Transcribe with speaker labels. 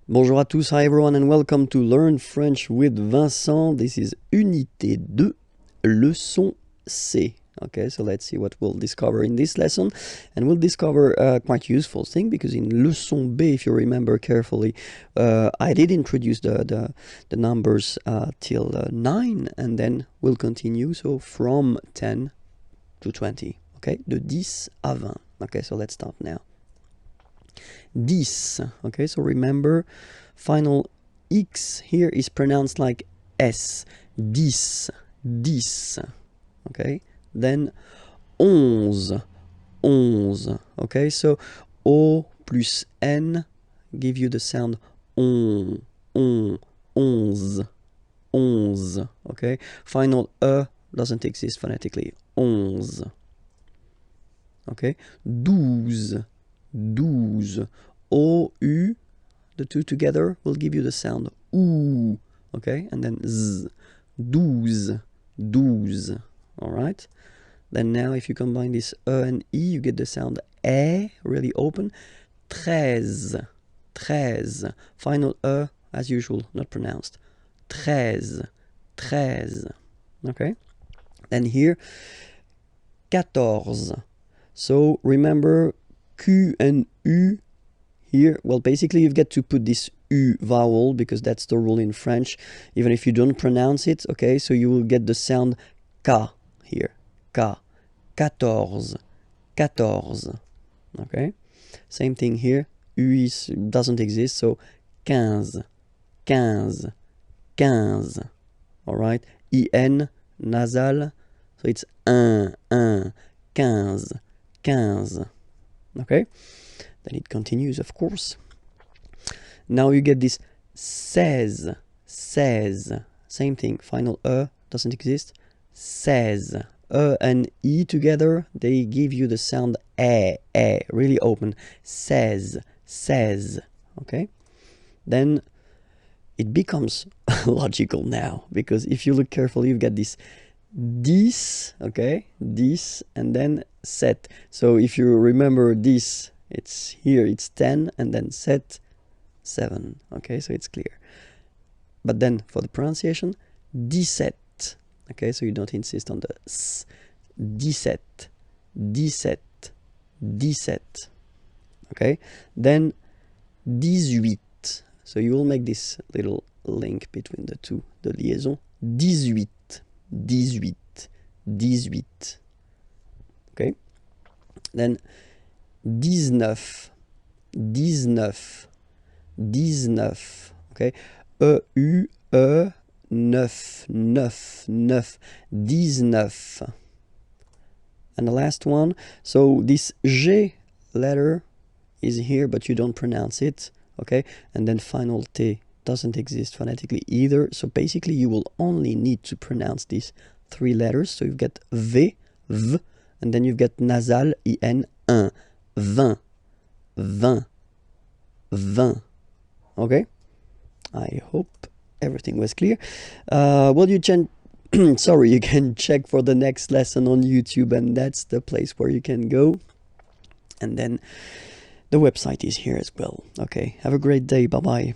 Speaker 1: Bonjour à tous, hi everyone, and welcome to Learn French with Vincent. This is Unité 2, leçon C. Okay, so let's see what we'll discover in this lesson. And we'll discover a quite useful thing, because in leçon B, if you remember carefully, I did introduce the numbers till 9, and then we'll continue, so from 10 to 20. Okay, de 10 à 20. Okay, so let's start now. 10. Okay, so remember, final X here is pronounced like S. 10. 10. Okay, then 11. 11. Okay, so O plus N give you the sound on. 11. 11. Okay, final E doesn't exist phonetically. 11. Okay, 12. 12. O-U, the two together will give you the sound OO. Okay, and then Z. 12. 12. Alright? Then now if you combine this E and E, you get the sound E, really open. 13. 13. Final E, as usual, not pronounced. 13. 13. Okay? Then here, 14. So remember, Q and U here, well, basically you get to put this U vowel, because that's the rule in French, even if you don't pronounce it. Okay, so you will get the sound K here. K. 14. 14. Okay, same thing here. U doesn't exist, so 15. 15. 15. All right, IN, nasal, so it's 1. 1. 15. 15. Okay, then it continues, of course. Now you get this 16. 16. Same thing, final E doesn't exist. 16. E and E together, they give you the sound E, really open. 16. 16. Okay, then it becomes logical now, because if you look carefully, you get this 10, okay, 10, and then 7. So if you remember this, it's here, it's 10, and then 7. Okay, so it's clear. But then for the pronunciation, 17. Okay, so you don't insist on the S. 17. 17. 17. Okay, then 18. So you will make this little link between the two, the liaison. 18. 18. 18. Okay, then 19. 19. 19. Okay, E-U-E, 9. 9. 9. 19. And the last one, so this G letter is here, but you don't pronounce it. Okay, and then final T doesn't exist phonetically either, so basically you will only need to pronounce these 3 letters. So you get V, V, and then you get nasal, IN, 1. 20. 20. 20. Okay, I hope everything was clear. Well, you can sorry, you can check for the next lesson on YouTube, and that's the place where you can go. And then the website is here as well. Okay, have a great day. Bye bye.